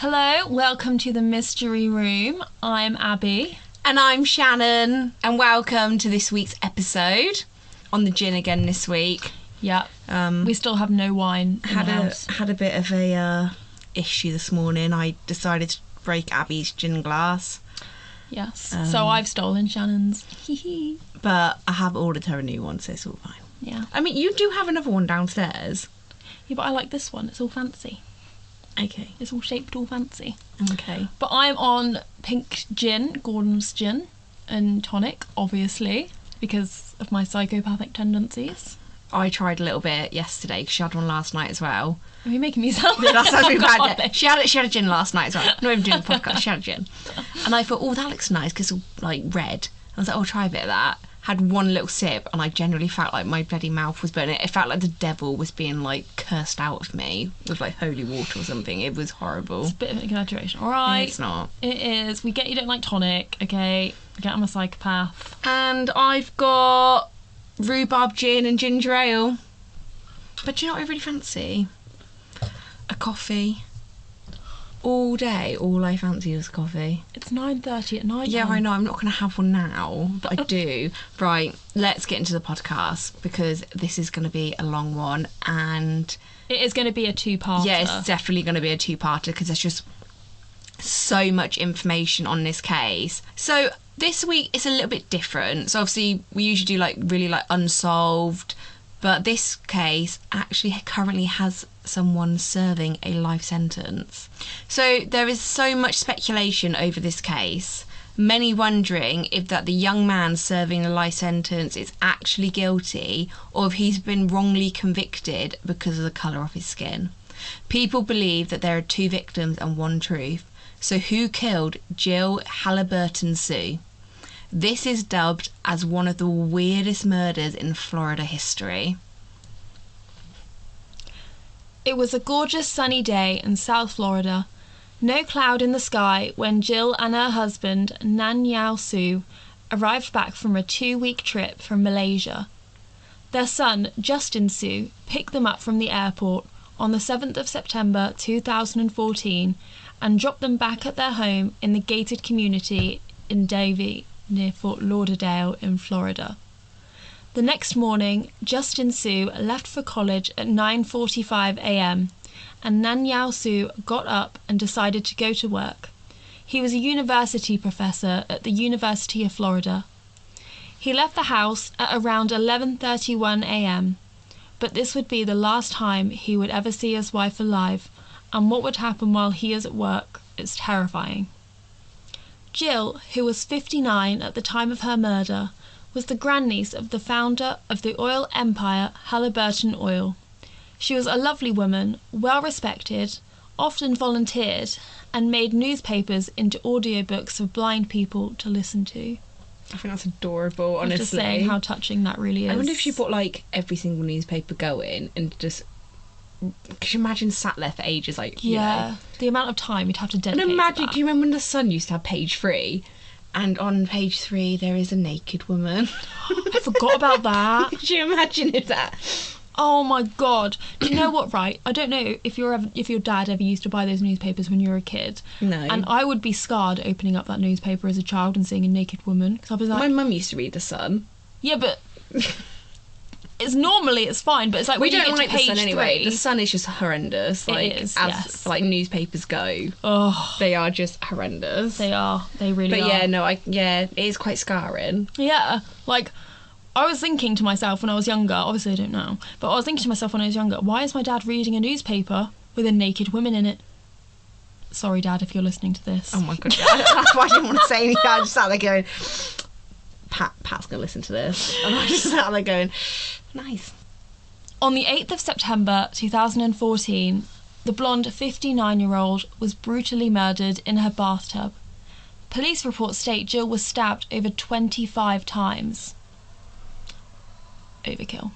Hello, welcome to the Mystery Room. I'm Abby. And I'm Shannon. And welcome to this week's episode. On the gin again this week. Yeah. We still have no wine in the house. Had a bit of a issue this morning. I decided to break Abby's gin glass. Yes. So I've stolen Shannon's. But I have ordered her a new one, so it's all fine. Yeah. I mean, you do have another one downstairs. Yeah, but I like this one. It's all fancy. Okay. It's all shaped all fancy. Okay. But I'm on pink gin, Gordon's gin, and tonic, obviously, because of my psychopathic tendencies. I tried a little bit yesterday because she had one last night as well. Are you making me sound Yeah, that sounds really bad. God. She had a gin last night as well. I'm not even doing a podcast. She had a gin. And I thought, oh, that looks nice because it's like red. I was like, oh, try a bit of that. Had one little sip and I generally felt like my bloody mouth was burning. It felt like the devil was being like cursed out of me with like holy water or something. It was horrible. It's a bit of an exaggeration. All right. It's not. It is. We get you don't like tonic, okay? I get I'm a psychopath. And I've got rhubarb gin and ginger ale. But do you know what I really fancy? A coffee. All day, all I fancy is coffee. It's 9:30 at night. Yeah, I know. I'm not going to have one now, but I do. Right, let's get into the podcast because this is going to be a long one, and it is going to be a two-parter. Yeah, it's definitely going to be a two-parter because there's just so much information on this case. So this week it's a little bit different. So obviously we usually do like really like unsolved, but this case actually currently has someone serving a life sentence. So there is so much speculation over this case, many wondering if that the young man serving a life sentence is actually guilty or if he's been wrongly convicted because of the colour of his skin. People believe that there are two victims and one truth. So who killed Jill Halliburton Su? This is dubbed as one of the weirdest murders in Florida history. It was a gorgeous sunny day in South Florida. No cloud in the sky when Jill and her husband, Dayonte Su, arrived back from a 2-week trip from Malaysia. Their son, Justin Su, picked them up from the airport on the 7th of September 2014 and dropped them back at their home in the gated community in Davie, near Fort Lauderdale in Florida. The next morning, Justin Su left for college at 9:45 a.m. and Dayonte Su got up and decided to go to work. He was a university professor at the University of Florida. He left the house at around 11:31 a.m., but this would be the last time he would ever see his wife alive, and what would happen while he is at work is terrifying. Jill, who was 59 at the time of her murder, was the grandniece of the founder of the oil empire Halliburton Oil. She was a lovely woman, well respected, often volunteered, and made newspapers into audiobooks for blind people to listen to. I think that's adorable, honestly. I'm just saying how touching that really is. I wonder if she put like every single newspaper going and just... Could you imagine sat there for ages, like, you know? The amount of time you'd have to dedicate And imagine, to that. do you remember when The Sun used to have page 3? And on page 3 there is a naked woman. I forgot about that. Could you imagine if that... Oh my god. Do you know what, right? I don't know if your dad ever used to buy those newspapers when you were a kid. No. And I would be scarred opening up that newspaper as a child and seeing a naked woman. Because I was like... My mum used to read The Sun. Yeah, but... it's fine, but it's like we when you don't get like to page The Sun anyway. 3, The Sun is just horrendous. Like, it is, as yes. like newspapers go, they are just horrendous. They are. They really are. But yeah, no, it is quite scarring. Yeah, like I was thinking to myself when I was younger. Obviously, I don't know, but I was thinking to myself when I was younger, why is my dad reading a newspaper with a naked woman in it? Sorry, Dad, if you're listening to this. Oh my god, that's why I didn't want to say anything. I just sat there going, Pat's gonna listen to this, and I just sat there going, nice. On the 8th of September 2014, the blonde 59-year-old was brutally murdered in her bathtub. Police reports state Jill was stabbed over 25 times. Overkill.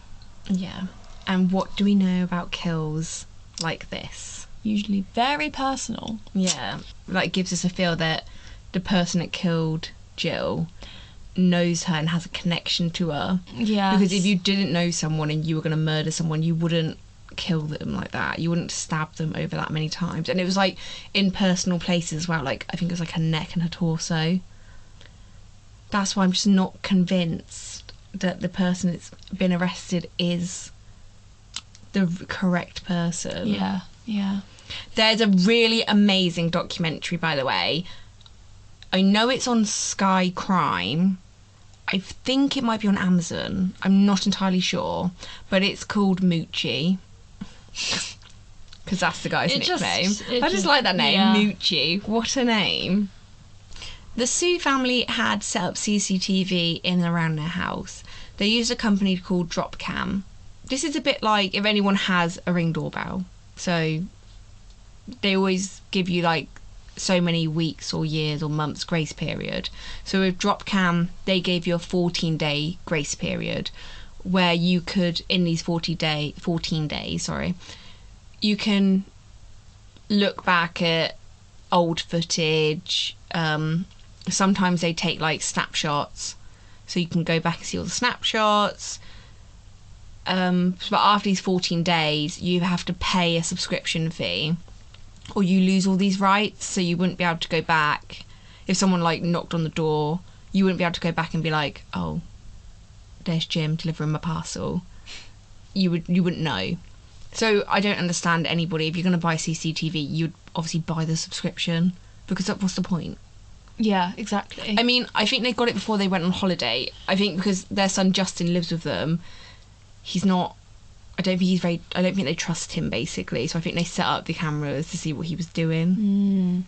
Yeah. And what do we know about kills like this? Usually very personal. Yeah. Like, gives us a feel that the person that killed Jill knows her and has a connection to her. Yeah. Because if you didn't know someone and you were going to murder someone, you wouldn't kill them like that. You wouldn't stab them over that many times. And it was like in personal places as well. Like I think it was like her neck and her torso. That's why I'm just not convinced that the person that's been arrested is the correct person. Yeah. There's a really amazing documentary, by the way. I know it's on Sky Crime. I think it might be on Amazon. I'm not entirely sure. But it's called Moochie. Because that's the guy's nickname. I just like that name, yeah. Moochie. What a name. The Su family had set up CCTV in and around their house. They used a company called Dropcam. This is a bit like if anyone has a Ring doorbell. So they always give you like so many weeks or years or months grace period. So with Dropcam, they gave you a 14-day grace period where you could, in these 14 days, you can look back at old footage. Sometimes they take like snapshots, so you can go back and see all the snapshots. But after these 14 days, you have to pay a subscription fee, or you lose all these rights. So you wouldn't be able to go back. If someone like knocked on the door, you wouldn't be able to go back and be like, oh, there's Jim delivering my parcel. You wouldn't know. So I don't understand anybody. If you're going to buy CCTV, you'd obviously buy the subscription, because what's the point? Yeah, exactly. I mean, I think they got it before they went on holiday. I think because their son Justin lives with them, I don't think they trust him, basically. So I think they set up the cameras to see what he was doing.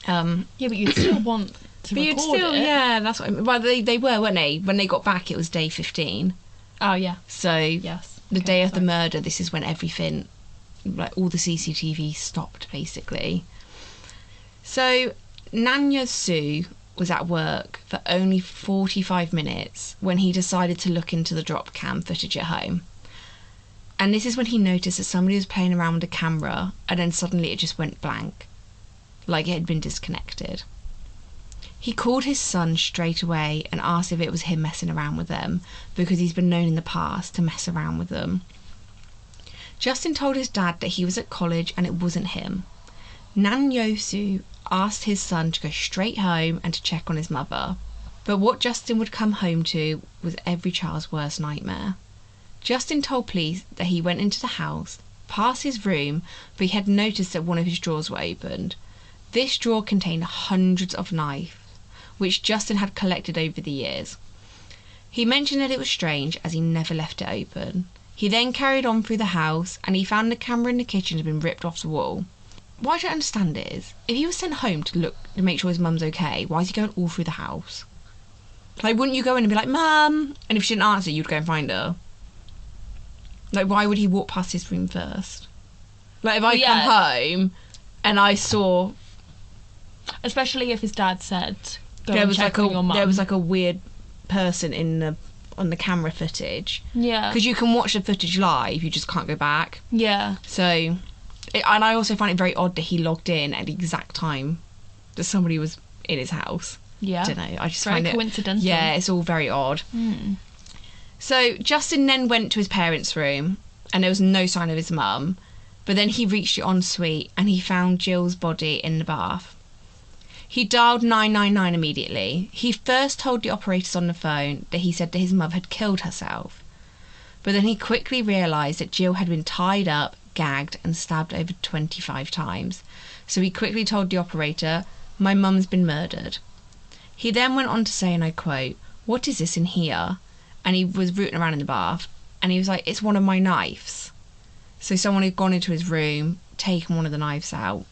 Yeah, but you'd still want to record it. Yeah, that's what I mean. Well, they were, weren't they? When they got back, it was day 15. Oh, yeah. So yes. The day of the murder, this is when everything, like all the CCTV stopped, basically. So Nanya Su was at work for only 45 minutes when he decided to look into the drop cam footage at home. And this is when he noticed that somebody was playing around with the camera, and then suddenly it just went blank, like it had been disconnected. He called his son straight away and asked if it was him messing around with them, because he's been known in the past to mess around with them. Justin told his dad that he was at college and it wasn't him. Nan Yosu asked his son to go straight home and to check on his mother. But what Justin would come home to was every child's worst nightmare. Justin told police that he went into the house, past his room, but he had noticed that one of his drawers were opened. This drawer contained hundreds of knives, which Justin had collected over the years. He mentioned that it was strange as he never left it open. He then carried on through the house and he found the camera in the kitchen had been ripped off the wall. What I don't understand is, if he was sent home to make sure his mum's okay, why is he going all through the house? Like, wouldn't you go in and be like, Mum? And if she didn't answer, you'd go and find her. Like, why would he walk past his room first? Like, if I come home and I saw... Especially if his dad said, there was like a weird person on the camera footage. Yeah. Because you can watch the footage live, you just can't go back. Yeah. So... and I also find it very odd that he logged in at the exact time that somebody was in his house. Yeah. I don't know. I just find it... Very coincidental. Yeah, it's all very odd. So Justin then went to his parents' room and there was no sign of his mum. But then he reached the ensuite and he found Jill's body in the bath. He dialed 999 immediately. He first told the operators on the phone that he said that his mother had killed herself. But then he quickly realised that Jill had been tied up, gagged and stabbed over 25 times. So he quickly told the operator, "My mum's been murdered." He then went on to say, and I quote, "What is this in here?" And he was rooting around in the bath and he was like, "It's one of my knives." So someone had gone into his room, taken one of the knives out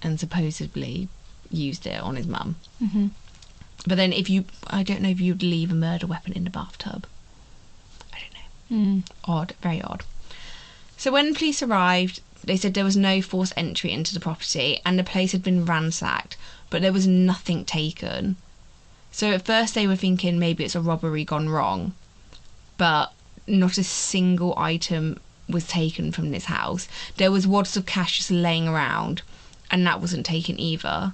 and supposedly used it on his mum. But then I don't know if you'd leave a murder weapon in the bathtub. I don't know. Odd, very odd. So when police arrived, they said there was no forced entry into the property and the place had been ransacked, but there was nothing taken. So at first they were thinking maybe it's a robbery gone wrong, but not a single item was taken from this house. There was wads of cash just laying around and that wasn't taken either.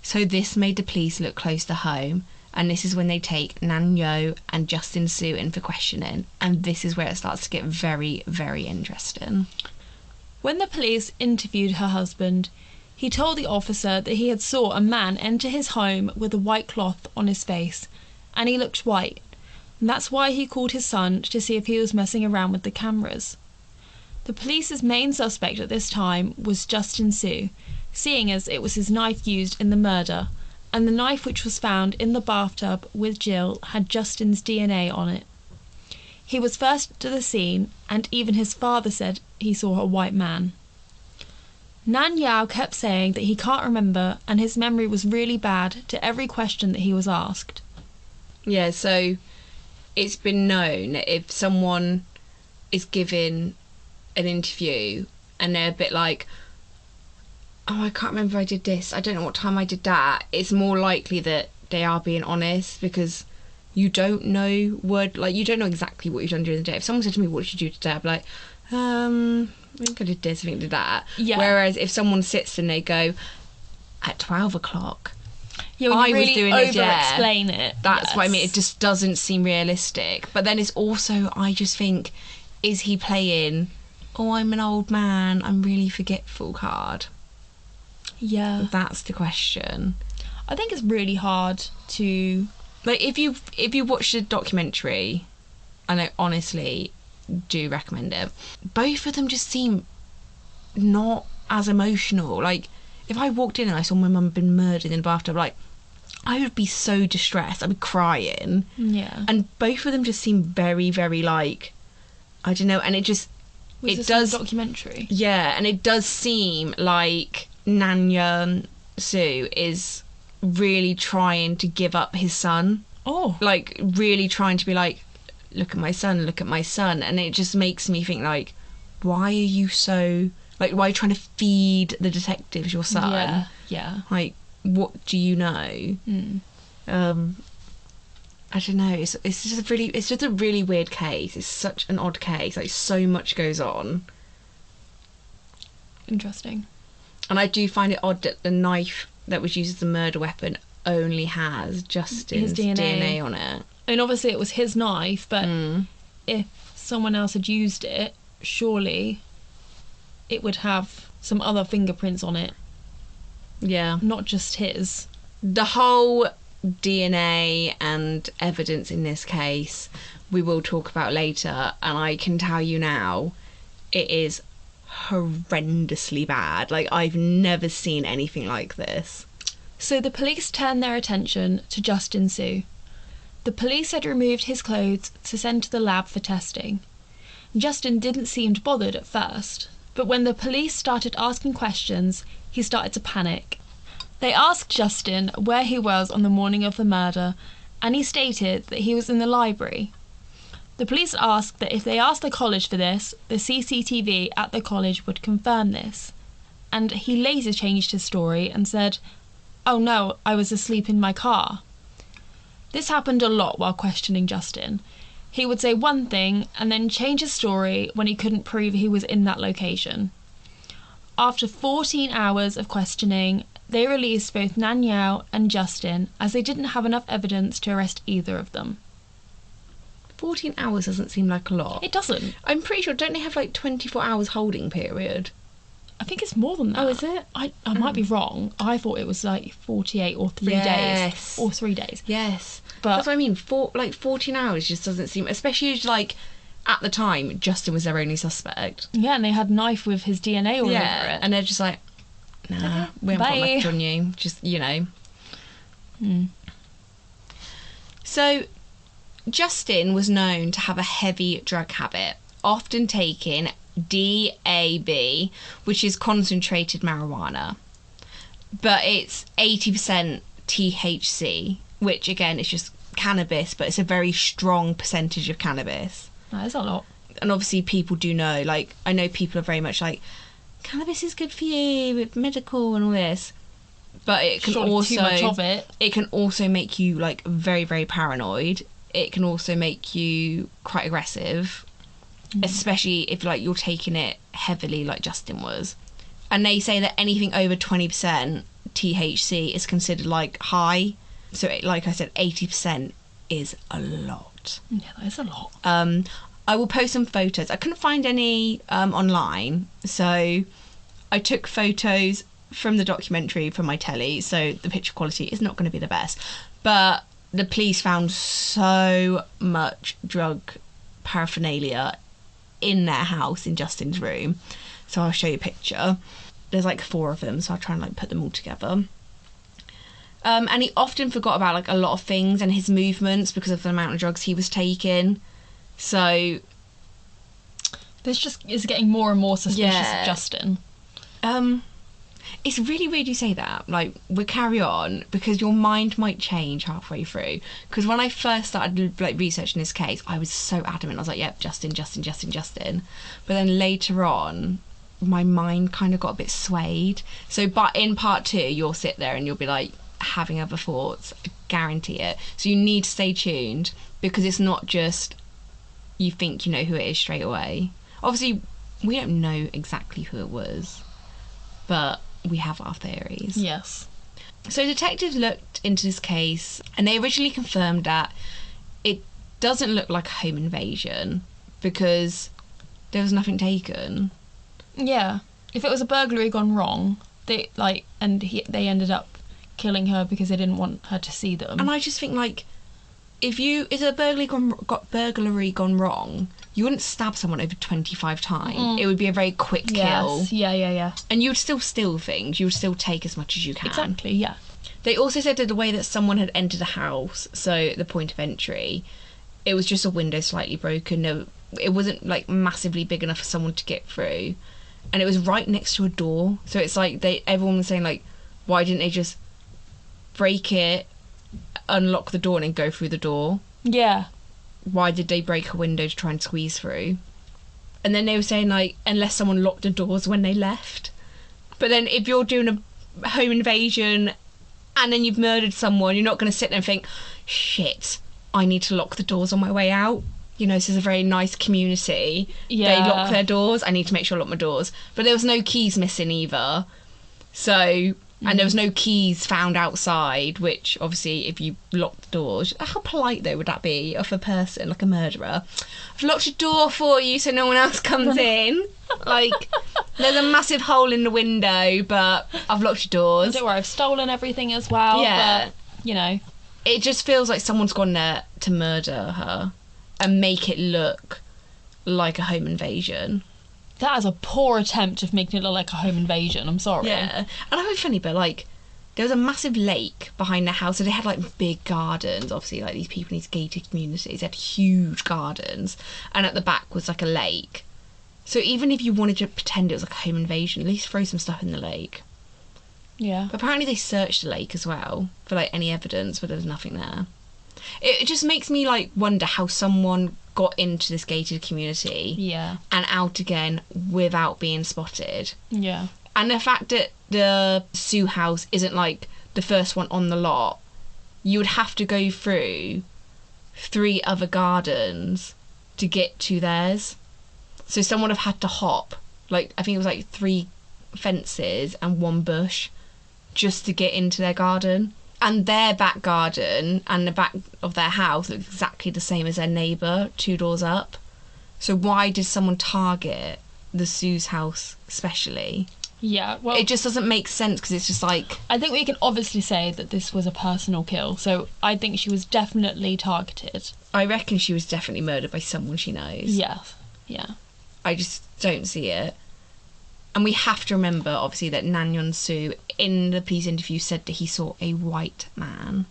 So this made the police look close to home And this is when they take Nan Yo and Justin Su in for questioning. And this is where it starts to get very, very interesting. When the police interviewed her husband, he told the officer that he had saw a man enter his home with a white cloth on his face, and he looked white. And that's why he called his son to see if he was messing around with the cameras. The police's main suspect at this time was Justin Su, seeing as it was his knife used in the murder, and the knife which was found in the bathtub with Jill had Justin's DNA on it. He was first to the scene, and even his father said he saw a white man. Nan Yao kept saying that he can't remember, and his memory was really bad to every question that he was asked. Yeah, so it's been known that if someone is given an interview and they're a bit like, oh, I can't remember I did this, I don't know what time I did that, it's more likely that they are being honest, because you don't know you don't know exactly what you've done during the day. If someone said to me, what did you do today, I'd be like, I think I did this, I think I did that. Yeah. Whereas if someone sits and they go, at 12 o'clock, Yeah, when I you was really doing this, over-explain it. That's what I mean. yes. It just doesn't seem realistic. But then it's also, I just think, is he playing, oh, I'm an old man, I'm really forgetful card? Yeah. That's the question. I think it's really hard to... Like, if you watch the documentary, and I honestly do recommend it, both of them just seem not as emotional. Like, if I walked in and I saw my mum been murdered in the bathtub, like, I would be so distressed. I'd be crying. Yeah. And both of them just seem very, very, like, I don't know, and it just... Was it this does... a documentary? Yeah, and it does seem like Dayonte Su is really trying to give up his son. Oh. Like, really trying to be like, look at my son, look at my son. And it just makes me think, like, why are you so... Like, why are you trying to feed the detectives your son? Yeah. Yeah. Like, what do you know? I don't know. It's just a really weird case. It's such an odd case. Like, so much goes on. Interesting. And I do find it odd that the knife that was used as the murder weapon only has Justin's His DNA. on it. I mean, obviously it was his knife, but if someone else had used it, surely it would have some other fingerprints on it, Yeah. not just his. The whole DNA and evidence in this case we will talk about later, and I can tell you now, it is horrendously bad. Like, I've never seen anything like this. So the police turned their attention to Justin Su. The police had removed his clothes to send to the lab for testing. Justin didn't seem bothered at first, but when the police started asking questions, he started to panic. They asked Justin where he was on the morning of the murder, and he stated that he was in the library. The police asked that if they asked the college for this, the CCTV at the college would confirm this. And he later changed his story and said, "Oh no, I was asleep in my car." This happened a lot while questioning Justin. He would say one thing and then change his story when he couldn't prove he was in that location. After 14 hours of questioning, they released both Nan Yao and Justin, as they didn't have enough evidence to arrest either of them. 14 hours doesn't seem like a lot. It doesn't. I'm pretty sure, don't they have like 24 hours holding period? I think it's more than that. Oh, is it? I might be wrong. I thought it was like 48 or 3 days. Or 3 days. Yes. But that's what I mean. 14 hours just doesn't seem, especially like at the time, Justin was their only suspect. yeah, and they had a knife with his DNA all over it. And they're just like, nah, we haven't got bye. much on you. Just, you know. Hmm. So, Justin was known to have a heavy drug habit, often taking DAB, which is concentrated marijuana. But it's 80% THC, which again is just cannabis, but it's a very strong percentage of cannabis. That is a lot. And obviously people do know, like, I know people are very much like, cannabis is good for you, it's medical and all this. But it can Surely also... too much of it. It can also make you, like, very, very paranoid. It can also make you quite aggressive, especially if, like, you're taking it heavily like Justin was. And they say that anything over 20% THC is considered, like, high. So, like I said, 80% is a lot. Yeah, that is a lot. I will post some photos. I couldn't find any online, so I took photos from the documentary from my telly, so the picture quality is not going to be the best. But the police found so much drug paraphernalia in their house, in Justin's room. So I'll show you a picture. There's like 4 of them, so I'll try and like put them all together. And he often forgot about like a lot of things and his movements because of the amount of drugs he was taking. So this just is getting more and more suspicious of Justin. It's really weird you say that. Like, we'll carry on because your mind might change halfway through. Because when I first started like researching this case, I was so adamant. I was like, yep, Justin. But then later on, my mind kind of got a bit swayed. So, but in part 2, you'll sit there and you'll be like having other thoughts. I guarantee it. So you need to stay tuned because it's not just you think you know who it is straight away. Obviously, we don't know exactly who it was, but we have our theories. Yes. So detectives looked into this case and they originally confirmed that it doesn't look like a home invasion because there was nothing taken. Yeah. If it was a burglary gone wrong, they ended up killing her because they didn't want her to see them. And I just think, like, if a burglary gone wrong, you wouldn't stab someone over 25 times. It would be a very quick kill. Yeah. And you would still steal things. You would still take as much as you can. Exactly, yeah. They also said that the way that someone had entered the house, so the point of entry, it was just a window slightly broken. No, it wasn't like massively big enough for someone to get through. And it was right next to a door. So it's like everyone was saying, like, why didn't they just break it, unlock the door and then go through the door? Yeah. Why did they break a window to try and squeeze through? And then they were saying, like, unless someone locked the doors when they left. But then if you're doing a home invasion and then you've murdered someone, you're not going to sit there and think, shit, I need to lock the doors on my way out. You know, this is a very nice community. Yeah. They lock their doors. I need to make sure I lock my doors. But there was no keys missing either. So... And there was no keys found outside, which obviously if you lock the doors, how polite though would that be of a person, like a murderer? I've locked a door for you so no one else comes in. Like, there's a massive hole in the window, but I've locked your doors. Don't worry, I've stolen everything as well. Yeah. But, you know. It just feels like someone's gone there to murder her and make it look like a home invasion. That is a poor attempt of making it look like a home invasion. I'm sorry. Yeah. And I know it's funny, but, like, there was a massive lake behind their house, so they had, like, big gardens. Obviously, like, these people in these gated communities, they had huge gardens. And at the back was, like, a lake. So even if you wanted to pretend it was, like, a home invasion, at least throw some stuff in the lake. Yeah. But apparently they searched the lake as well for, like, any evidence, but there was nothing there. It just makes me, like, wonder how someone got into this gated community and out again without being spotted. Yeah. And the fact that the Su house isn't like the first one on the lot, you would have to go through 3 other gardens to get to theirs. So someone would have had to hop, like, I think it was like 3 fences and 1 bush just to get into their garden. And their back garden and the back of their house look exactly the same as their neighbour 2 doors up. So why did someone target the Su's house especially? Yeah, well... It just doesn't make sense because it's just like... I think we can obviously say that this was a personal kill, so I think she was definitely targeted. I reckon she was definitely murdered by someone she knows. Yes, yeah. I just don't see it. And we have to remember, obviously, that Dayonte Su, in the police interview, said that he saw a white man.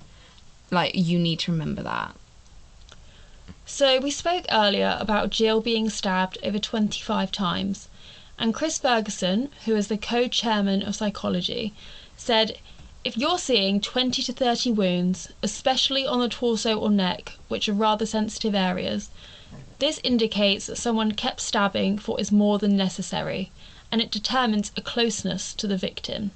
Like, you need to remember that. So we spoke earlier about Jill being stabbed over 25 times. And Chris Ferguson, who is the co-chairman of psychology, said, if you're seeing 20 to 30 wounds, especially on the torso or neck, which are rather sensitive areas, this indicates that someone kept stabbing for what is more than necessary, and it determines a closeness to the victim.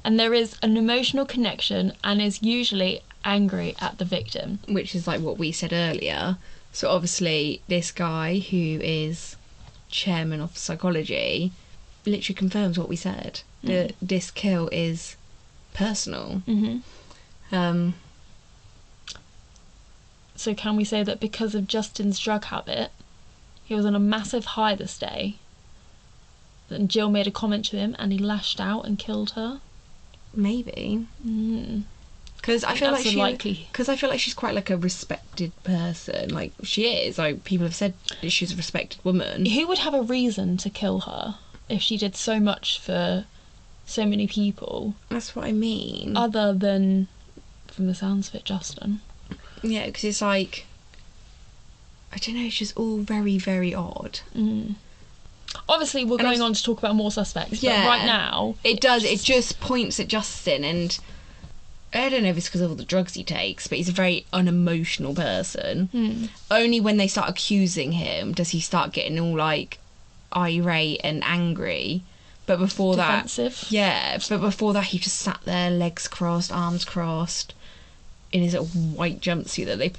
And there is an emotional connection and is usually angry at the victim. Which is like what we said earlier. So obviously this guy who is chairman of psychology literally confirms what we said. That this kill is personal. Mm-hmm. So can we say that because of Justin's drug habit, he was on a massive high this day, and Jill made a comment to him and he lashed out and killed her? Maybe. Because I feel like she's quite like a respected person. Like, she is. Like, people have said that she's a respected woman. Who would have a reason to kill her if she did so much for so many people? That's what I mean. Other than, from the sounds of it, Justin. Yeah, because it's like, I don't know, it's just all very, very odd. Obviously, we're going on to talk about more suspects, but right now... It just points at Justin, and I don't know if it's because of all the drugs he takes, but he's a very unemotional person. Only when they start accusing him does he start getting all, like, irate and angry. But before Defensive. but before that he just sat there, legs crossed, arms crossed, in his little white jumpsuit that they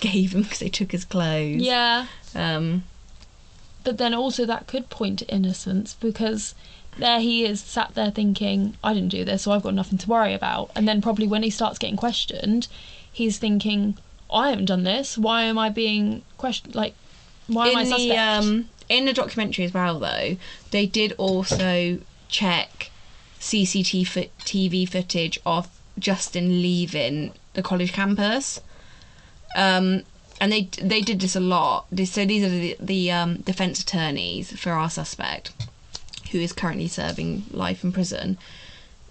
gave him because they took his clothes. Yeah. But then also that could point to innocence, because there he is sat there thinking, I didn't do this, so I've got nothing to worry about. And then probably when he starts getting questioned, he's thinking, I haven't done this. Why am I being questioned? Like, why am I suspect? In the documentary as well, though, they did also check CCTV footage of Justin leaving the college campus. And they did this a lot. So these are the defence attorneys for our suspect, who is currently serving life in prison.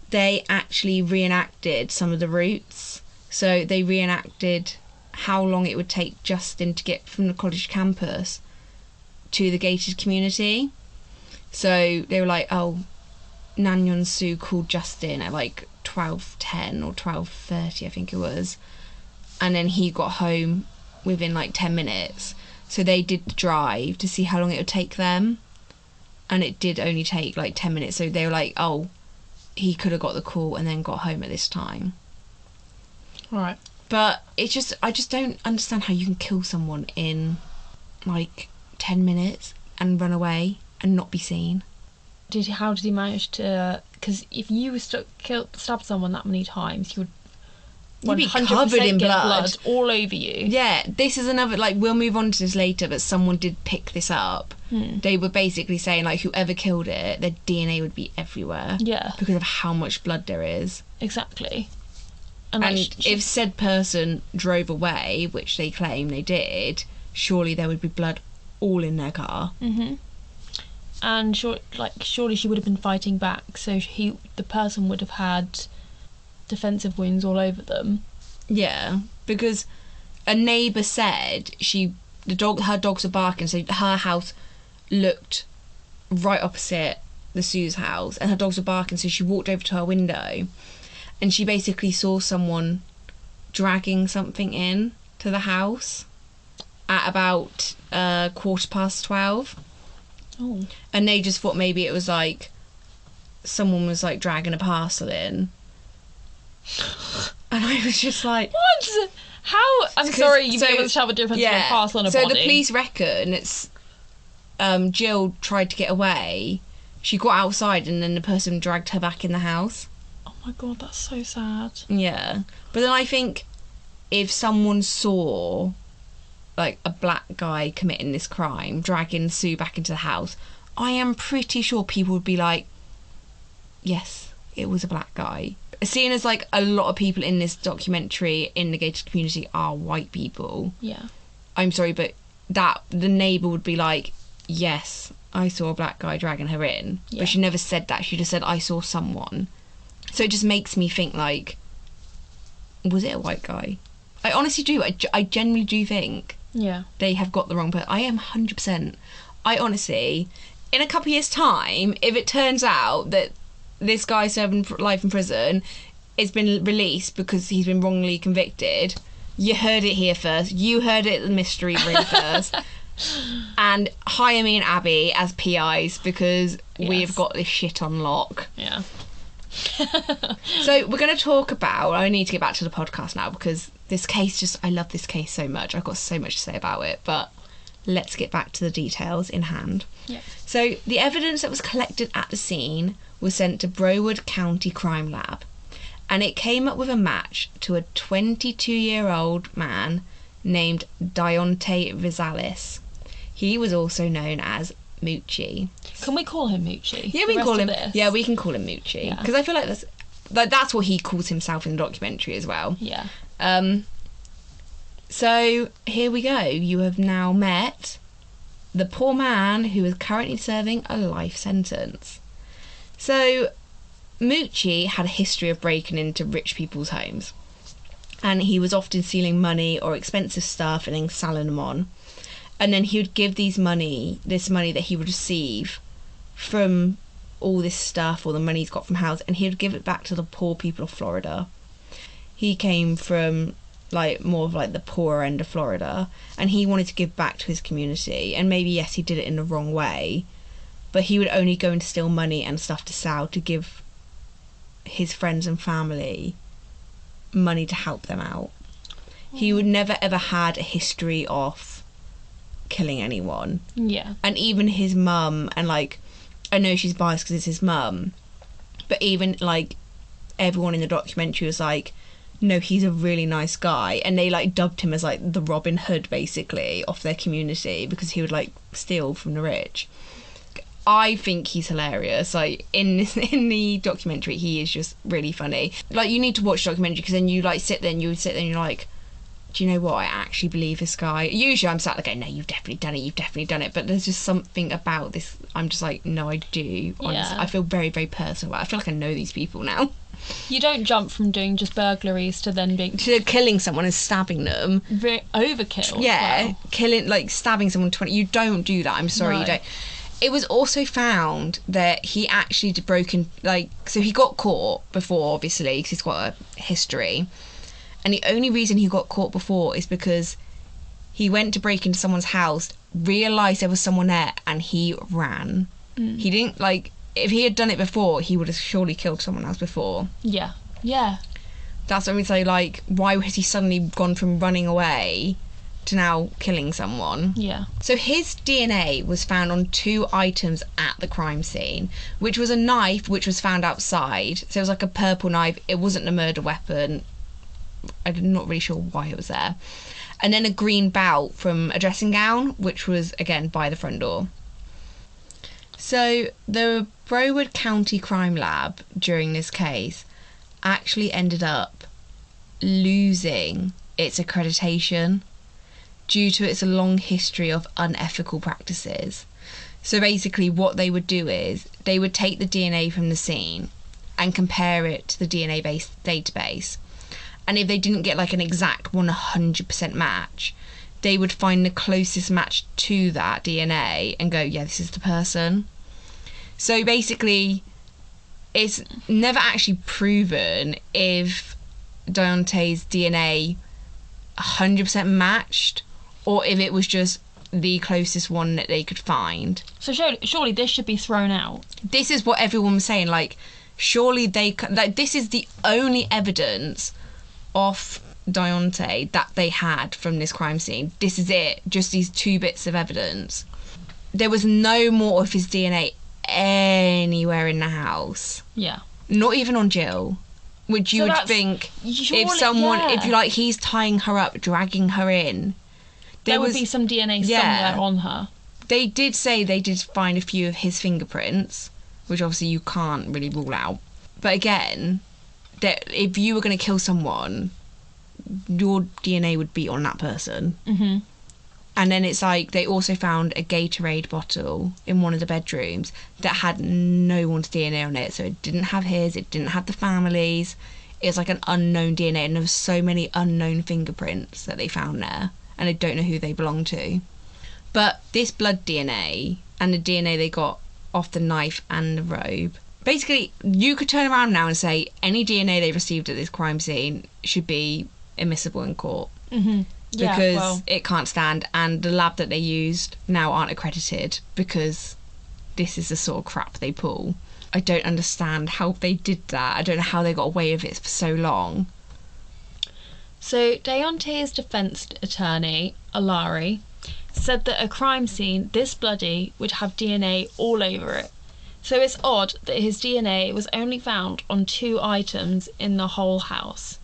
They actually reenacted some of the routes. So they reenacted how long it would take Justin to get from the college campus to the gated community. So they were like, oh, Dayonte Su called Justin at like 12:10 or 12:30, I think it was. And then he got home within like 10 minutes. So they did the drive to see how long it would take them. And it did only take like 10 minutes. So they were like, oh, he could have got the call and then got home at this time. Right. But it's just, I just don't understand how you can kill someone in like 10 minutes and run away and not be seen. How did he manage to... Because if you stabbed someone that many times, you would... You'd be covered in blood all over you. Yeah, this is another, like, we'll move on to this later, but someone did pick this up. They were basically saying, like, whoever killed it, their DNA would be everywhere. Yeah. Because of how much blood there is. Exactly. And if said person drove away, which they claim they did, surely there would be blood all in their car. And surely she would have been fighting back, so the person would have had defensive wounds all over them. Yeah, because a neighbour said her dogs were barking, so her house looked right opposite the Su's house, and her dogs were barking, so she walked over to her window, and she basically saw someone dragging something in to the house at about 12:15. Oh. And they just thought maybe it was like someone was like dragging a parcel in. And I was just like, what? How? I'm sorry, you've been able to tell the difference between a parcel and a body. So the police reckon it's Jill tried to get away. She got outside and then the person dragged her back in the house. Oh my god, that's so sad. Yeah. But then I think if someone saw like a black guy committing this crime, dragging Sue back into the house, I am pretty sure people would be like, yes, it was a black guy. Seeing as like a lot of people in this documentary in the gated community are white people. Yeah. I'm sorry, but the neighbour would be like, yes, I saw a black guy dragging her in. Yeah. But she never said that. She just said, I saw someone. So it just makes me think like, was it a white guy? I honestly do. I genuinely do think they have got the wrong person. I am 100%. I honestly, in a couple of years' time, if it turns out that this guy serving life in prison has been released because he's been wrongly convicted, you heard it here first. You heard it at the mystery room first. And hire me and Abby as PIs because we've got this shit on lock. Yeah. So we're going to talk about... I need to get back to the podcast now because this case I love this case so much. I've got so much to say about it, but let's get back to the details in hand. Yeah. So the evidence that was collected at the scene was sent to Broward County Crime Lab, and it came up with a match to a 22-year-old man named Dayonte Resiles. He was also known as Moochie. Can we call him Moochie? Yeah, we can call him. Yeah, we can call him Moochie because I feel like that's what he calls himself in the documentary as well. Yeah. So here we go. You have now met the poor man who is currently serving a life sentence. So Moochie had a history of breaking into rich people's homes, and he was often stealing money or expensive stuff and then selling them on. And then he would give this money that he would receive from all this stuff, or the money he's got from house, and he would give it back to the poor people of Florida. He came from like more of like the poorer end of Florida, and he wanted to give back to his community. And maybe, yes, he did it in the wrong way, but he would only go and steal money and stuff to sell to give his friends and family money to help them out. He would never ever had a history of killing anyone. Yeah. And even his mum, and like, I know she's biased because it's his mum, but even like everyone in the documentary was like, no, he's a really nice guy, and they like dubbed him as like the Robin Hood basically of their community because he would like steal from the rich. I think he's hilarious. Like in the documentary, he is just really funny. Like, you need to watch the documentary because then you like sit there and you're like, do you know what? I actually believe this guy. Usually I'm sat there going, no, you've definitely done it. But there's just something about this. I'm just like, no, I do. Honestly, Yeah. I feel very, very personal. I feel like I know these people now. You don't jump from doing just burglaries to then being To killing someone and stabbing them. overkill. Yeah, Well. killing, like stabbing someone 20. You don't do that. I'm sorry, No. you don't. It was also found that he actually broke in, like, so he got caught before, obviously, because he's got a history. And the only reason he got caught before is because he went to break into someone's house, realised there was someone there, and he ran. He didn't, like, if he had done it before, he would have surely killed someone else before. Yeah. Yeah. That's what I mean. So, like, why has he suddenly gone from running away to now killing someone? Yeah. So his DNA was found on 2 items at the crime scene, which was a knife which was found outside. So it was like a purple knife. It wasn't a murder weapon. I'm not really sure why it was there. And then a green belt from a dressing gown, which was, again, by the front door. So the Broward County Crime Lab during this case actually ended up losing its accreditation due to its long history of unethical practices. So basically what they would do is they would take the DNA from the scene and compare it to the DNA-based database. And if they didn't get like an exact 100% match, they would find the closest match to that DNA and go, yeah, this is the person. So basically, it's never actually proven if Dayonte's DNA 100% matched, or if it was just the closest one that they could find. So surely this should be thrown out. This is what everyone was saying, like, surely this is the only evidence of Dayonte that they had from this crime scene. This is it, just these 2 bits of evidence. There was no more of his DNA anywhere in the house. Yeah. Not even on Jill. Which you So would think, surely, if someone, yeah. if you like, he's tying her up, dragging her in. There would be some DNA somewhere on her. They did say they did find a few of his fingerprints, which obviously you can't really rule out. But again, that if you were going to kill someone, your DNA would be on that person. Mm-hmm. And then it's like they also found a Gatorade bottle in one of the bedrooms that had no one's DNA on it. So it didn't have his, it didn't have the family's. It was like an unknown DNA, and there was so many unknown fingerprints that they found there, and they don't know who they belong to. But this blood DNA and the DNA they got off the knife and the robe, basically you could turn around now and say any DNA they received at this crime scene should be admissible in court. Mm-hmm. Because it can't stand, and the lab that they used now aren't accredited because this is the sort of crap they pull. I don't understand how they did that. I don't know how they got away with it for so long. So Dayonte's defence attorney, Alari, said that a crime scene this bloody would have DNA all over it. So it's odd that his DNA was only found on 2 items in the whole house.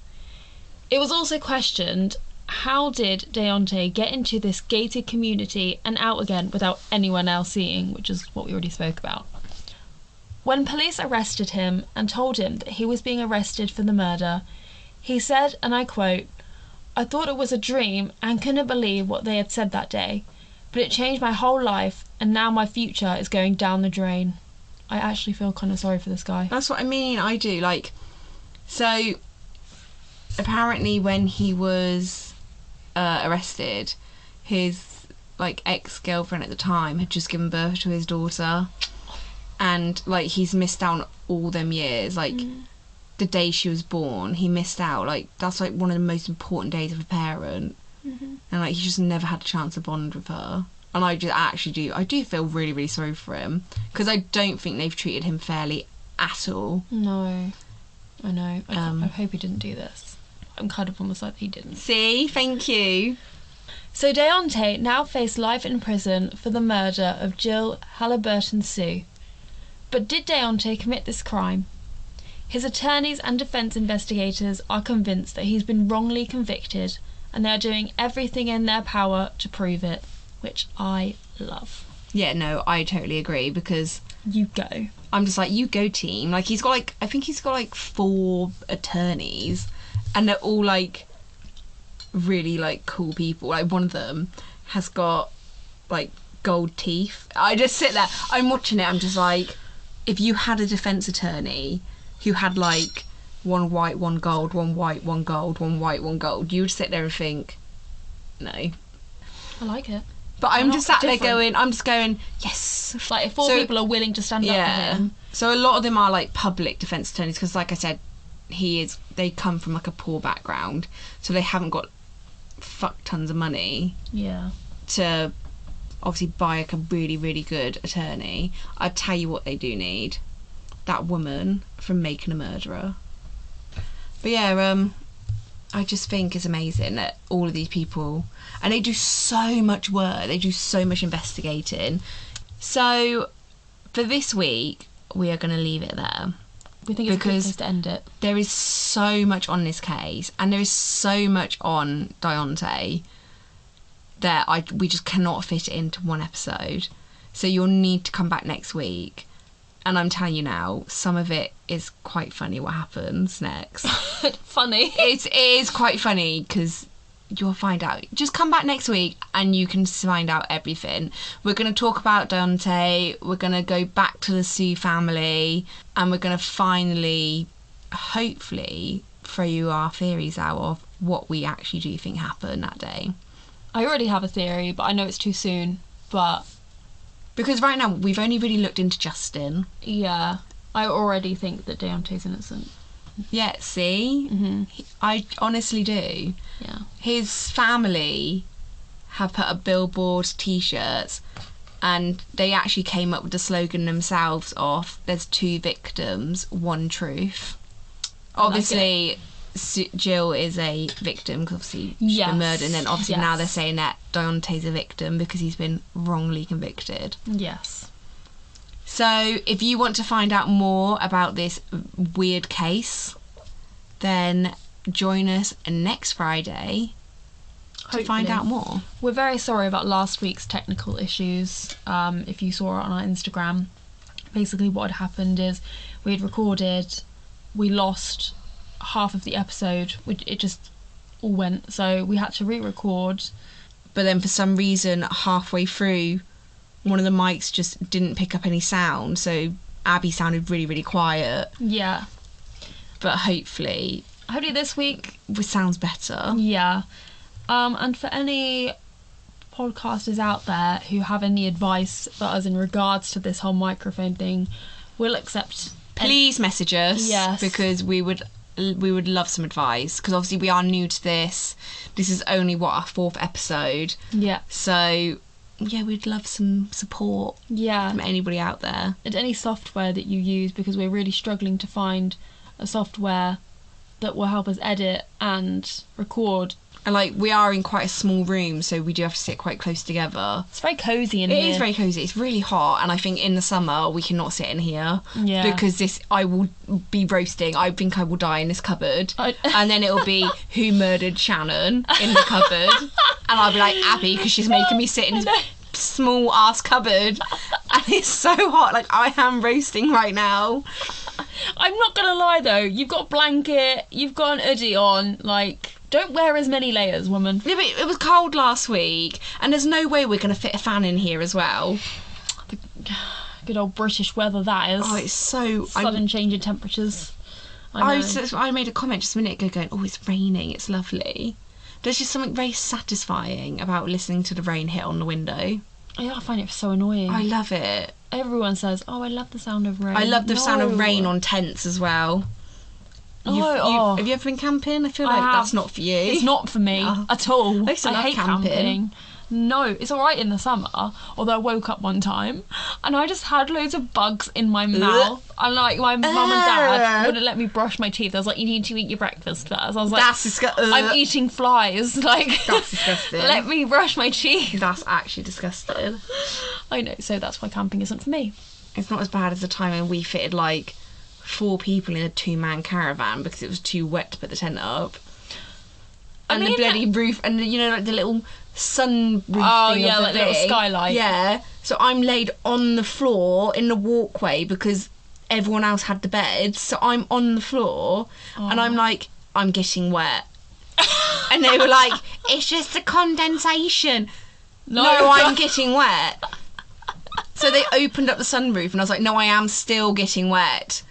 It was also questioned how did Dayonte get into this gated community and out again without anyone else seeing, which is what we already spoke about? When police arrested him and told him that he was being arrested for the murder, he said, and I quote, "I thought it was a dream and couldn't believe what they had said that day, but it changed my whole life and now my future is going down the drain." I actually feel kind of sorry for this guy. That's what I mean, I do. Like, so apparently when he was arrested, his like ex-girlfriend at the time had just given birth to his daughter, and like he's missed out on all them years. Like the day she was born, he missed out. Like that's like one of the most important days of a parent, and like he just never had a chance to bond with her. And I do feel really, really sorry for him, because I don't think they've treated him fairly at all. No, I know. I hope he didn't do this. I'm kind of on the side that he didn't. See, thank you. So Dayonte now faced life in prison for the murder of Jill Halliburton Su. But did Dayonte commit this crime? His attorneys and defence investigators are convinced that he's been wrongly convicted, and they are doing everything in their power to prove it, which I love. Yeah, no, I totally agree, because you go. I'm just like, you go team. Like he's got like, I think he's got like 4 attorneys, and they're all like really like cool people. Like one of them has got like gold teeth. I just sit there, I'm watching it, I'm just like, if you had a defence attorney who had like 1 white, 1 gold, 1 white, 1 gold, 1 white, 1 gold, you would sit there and think, no. I like it. But I'm just sat there going, yes. Like if 4 people are willing to stand up for him. So a lot of them are like public defence attorneys, because like I said, they come from like a poor background, so they haven't got fuck tons of money. Yeah. To obviously buy like a really, really good attorney. I tell you what they do need. That woman from Making a Murderer. But yeah, I just think it's amazing that all of these people, and they do so much work, they do so much investigating. So for this week, we are going to leave it there. We think it's a good place to end it. There is so much on this case, and there is so much on Dayonte that we just cannot fit it into one episode. So you'll need to come back next week. And I'm telling you now, some of it is quite funny what happens next. Funny? It is quite funny, because you'll find out. Just come back next week and you can find out everything. We're going to talk about Dayonte, we're going to go back to the Su family, and we're going to finally, hopefully, throw you our theories out of what we actually do think happened that day. I already have a theory, but I know it's too soon. But because right now we've only really looked into Justin. Yeah, I already think that Dayonte's innocent. Yeah, see? I honestly do. Yeah. His family have put up billboards, t-shirts, and they actually came up with the slogan themselves of, there's 2 victims, 1 truth. Obviously, Jill is a victim because obviously she's been murdered, and then obviously now they're saying that Dayonte's a victim because he's been wrongly convicted. Yes. So if you want to find out more about this weird case, then join us next Friday to find out more. We're very sorry about last week's technical issues. If you saw it on our Instagram, basically what had happened is we had recorded, we lost half of the episode, it just all went, so we had to re-record. But then for some reason halfway through, one of the mics just didn't pick up any sound, so Abby sounded really, really quiet. Yeah. But hopefully this week it sounds better. Yeah. And for any podcasters out there who have any advice for us in regards to this whole microphone thing, we'll accept. Please message us. Yes. Because we would love some advice, because obviously we are new to this. This is only our 4th episode. Yeah. So yeah, we'd love some support. Yeah. From anybody out there. And any software that you use, because we're really struggling to find a software that will help us edit and record And like we are in quite a small room, so we do have to sit quite close together. It's very cozy in here. It is very cozy. It's really hot, and I think in the summer we cannot sit in here because I will be roasting. I think I will die in this cupboard, and then it'll be who murdered Shannon in the cupboard, and I'll be like Abby because she's making me sit in this small ass cupboard, and it's so hot. Like I am roasting right now. I'm not gonna lie though. You've got a blanket. You've got an hoodie on. Like. Don't wear as many layers, woman. Yeah, but it was cold last week, and there's no way we're going to fit a fan in here as well. The good old British weather, that is. Oh, it's so... Sudden change in temperatures. I made a comment just a minute ago going, oh, it's raining, it's lovely. There's just something very satisfying about listening to the rain hit on the window. Yeah, I find it so annoying. I love it. Everyone says, oh, I love the sound of rain. I love the sound of rain on tents as well. Have you ever been camping? I feel like that's not for you. It's not for me at all. I hate camping. No, it's alright in the summer. Although I woke up one time and I just had loads of bugs in my mouth. And like my mum and dad wouldn't let me brush my teeth. I was like, you need to eat your breakfast first. I was like, that's disgusting. I'm eating flies. Like, that's disgusting. Let me brush my teeth. That's actually disgusting. I know, so that's why camping isn't for me. It's not as bad as the time when we fitted like 4 people in a 2-man caravan because it was too wet to put the tent up. And the bloody roof, and like the little sun roof thing. Oh yeah, like the little skylight. Yeah. So I'm laid on the floor in the walkway because everyone else had the beds. So I'm on the floor and I'm like, I'm getting wet. And they were like, it's just the condensation. No, I'm getting wet. So they opened up the sunroof and I was like, no, I am still getting wet.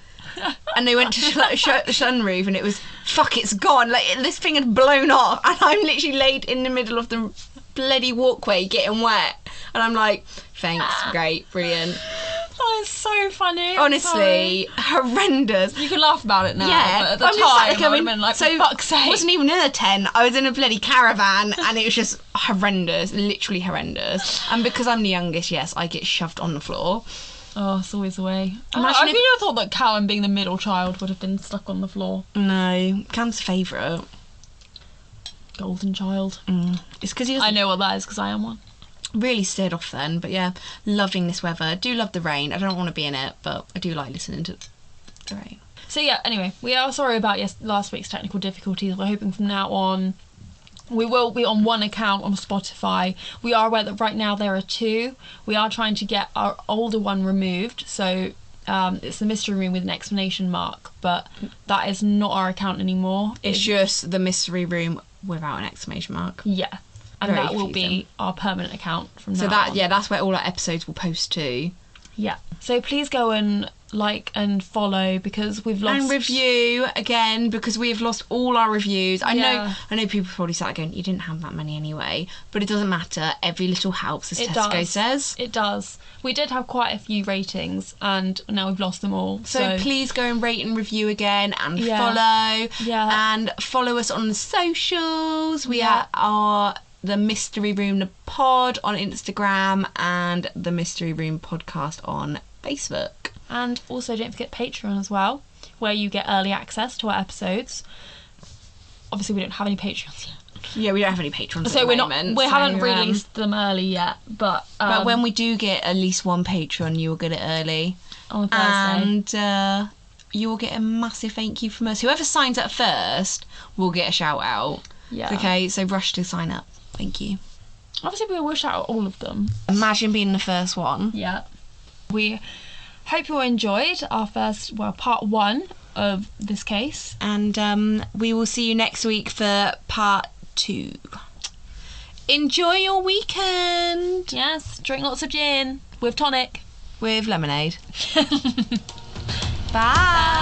And they went to shut the sunroof and it was, fuck, it's gone. Like, this thing had blown off and I'm literally laid in the middle of the bloody walkway getting wet. And I'm like, thanks, great, brilliant. That is so funny. Honestly, horrendous. You can laugh about it now, yeah, but at the time, I would have been like, for fuck's sake. I wasn't even in a tent. I was in a bloody caravan and it was just horrendous, literally horrendous. And because I'm the youngest, yes, I get shoved on the floor. Oh, it's always the way. I really thought that Callum, being the middle child, would have been stuck on the floor. No, Callum's favourite. Golden child. It's because he I know what that is, because I am one. Really steered off then, but yeah, loving this weather. Do love the rain. I don't want to be in it, but I do like listening to the rain. So yeah, anyway, we are sorry about last week's technical difficulties. We're hoping from now on we will be on one account on Spotify. We are aware that right now there are 2. We are trying to get our older one removed, so it's the mystery room with an exclamation mark, but that is not our account anymore. It's just the mystery room without an exclamation mark. Yeah. And very that will be our permanent account from now on. Yeah, that's where all our episodes will post to. Yeah. So please go and like and follow because we've lost... And review again because we have lost all our reviews. I know people probably sat going, you didn't have that many anyway, but it doesn't matter. Every little helps, as Tesco says. It does. We did have quite a few ratings and now we've lost them all. So please go and rate and review again and follow. Yeah. And follow us on the socials. We are the Mystery Room the Pod on Instagram and the Mystery Room Podcast on Facebook. And also don't forget Patreon as well, where you get early access to our episodes. Obviously we don't have any Patreons yet. Yeah, we don't have any patrons so at the moment. We haven't released them early yet, but when we do get at least one patron, you will get it early. On Thursday. And you will get a massive thank you from us. Whoever signs up first will get a shout out. Yeah. Okay, so rush to sign up. Thank you. Obviously we will shout out all of them. Imagine being the first one. Yeah. We hope you enjoyed our part 1 of this case. And we will see you next week for part 2. Enjoy your weekend. Yes, drink lots of gin with tonic. With lemonade. Bye.